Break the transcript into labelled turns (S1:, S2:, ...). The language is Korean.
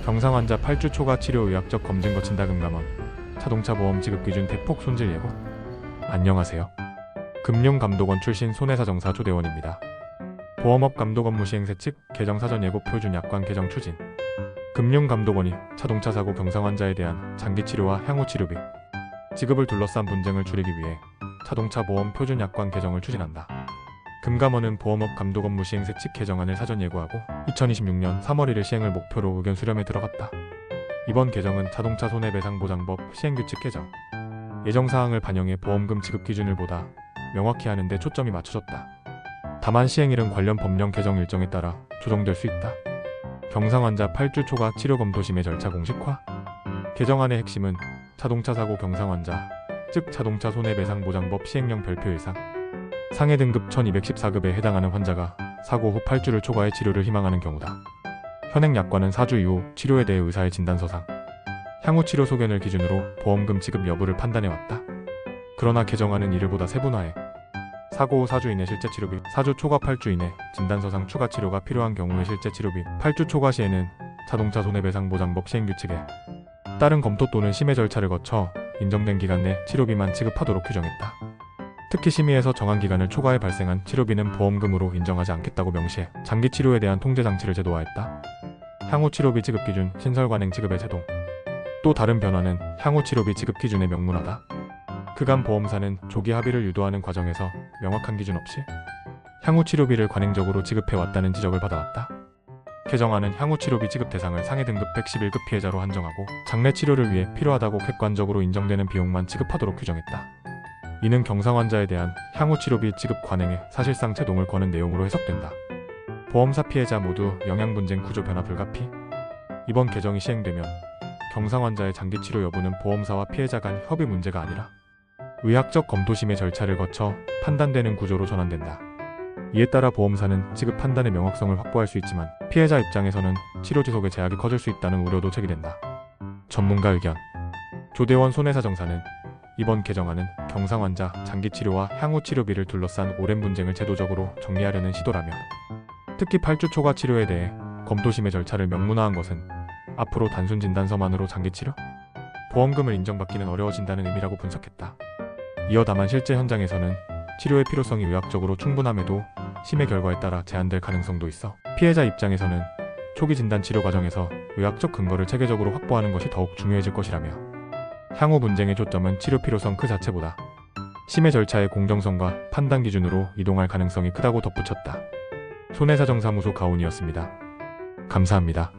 S1: 경상 환자 8주 초과 치료 의학적 검진 거친다 금감원. 자동차 보험 지급 기준 대폭 손질 예고. 안녕하세요. 금융감독원 출신 손해사정사 조대원입니다. 보험업 감독 업무 시행세 측 개정사전 예고 표준 약관 개정 추진. 금융감독원이 자동차 사고 경상 환자에 대한 장기 치료와 향후 치료비 지급을 둘러싼 분쟁을 줄이기 위해 자동차 보험 표준 약관 개정을 추진한다. 금감원은 보험업 감독 업무 시행세 측 개정안을 사전 예고하고 2026년 3월 1일 시행을 목표로 의견 수렴에 들어갔다. 이번 개정은 자동차 손해배상보장법 시행규칙 개정 예정사항을 반영해 보험금 지급 기준을 보다 명확히 하는 데 초점이 맞춰졌다. 다만 시행일은 관련 법령 개정 일정에 따라 조정될 수 있다. 경상 환자 8주 초과 치료 검토 심의 절차 공식화. 개정안의 핵심은 자동차 사고 경상 환자, 즉 자동차 손해배상보장법 시행령 별표 1상 상해 등급 1214급에 해당하는 환자가 사고 후 8주를 초과해 치료를 희망하는 경우다. 현행 약관은 4주 이후 치료에 대해 의사의 진단서상 향후 치료 소견을 기준으로 보험금 지급 여부를 판단해왔다. 그러나 개정안은 이를 보다 세분화해 사고 후 4주 이내 실제 치료비, 4주 초과 8주 이내 진단서상 추가 치료가 필요한 경우의 실제 치료비, 8주 초과 시에는 자동차 손해배상보장법 시행규칙에 따른 검토 또는 심의 절차를 거쳐 인정된 기간 내 치료비만 지급하도록 규정했다. 특히 심의에서 정한 기간을 초과해 발생한 치료비는 보험금으로 인정하지 않겠다고 명시해 장기 치료에 대한 통제 장치를 제도화했다. 향후 치료비 지급 기준, 신설 관행 지급의 제동. 또 다른 변화는 향후 치료비 지급 기준의 명문화다. 그간 보험사는 조기 합의를 유도하는 과정에서 명확한 기준 없이 향후 치료비를 관행적으로 지급해왔다는 지적을 받아왔다. 개정안은 향후 치료비 지급 대상을 상해 등급 111급 피해자로 한정하고 장래 치료를 위해 필요하다고 객관적으로 인정되는 비용만 지급하도록 규정했다. 이는 경상 환자에 대한 향후 치료비 지급 관행에 사실상 제동을 거는 내용으로 해석된다. 보험사 피해자 모두 영양 분쟁 구조 변화 불가피. 이번 개정이 시행되면 경상 환자의 장기 치료 여부는 보험사와 피해자 간 협의 문제가 아니라 의학적 검토심의 절차를 거쳐 판단되는 구조로 전환된다. 이에 따라 보험사는 지급 판단의 명확성을 확보할 수 있지만 피해자 입장에서는 치료 지속에 제약이 커질 수 있다는 우려도 제기된다. 전문가 의견. 조대원 손해사정사는 이번 개정안은 경상 환자 장기 치료와 향후 치료비를 둘러싼 오랜 분쟁을 제도적으로 정리하려는 시도라며 특히 8주 초과 치료에 대해 검토심의 절차를 명문화한 것은 앞으로 단순 진단서만으로 장기 치료? 보험금을 인정받기는 어려워진다는 의미라고 분석했다. 이어 다만 실제 현장에서는 치료의 필요성이 의학적으로 충분함에도 심의 결과에 따라 제한될 가능성도 있어 피해자 입장에서는 초기 진단 치료 과정에서 의학적 근거를 체계적으로 확보하는 것이 더욱 중요해질 것이라며 향후 분쟁의 초점은 치료 필요성 그 자체보다 심의 절차의 공정성과 판단 기준으로 이동할 가능성이 크다고 덧붙였다. 손해사정사무소 가온이었습니다. 감사합니다.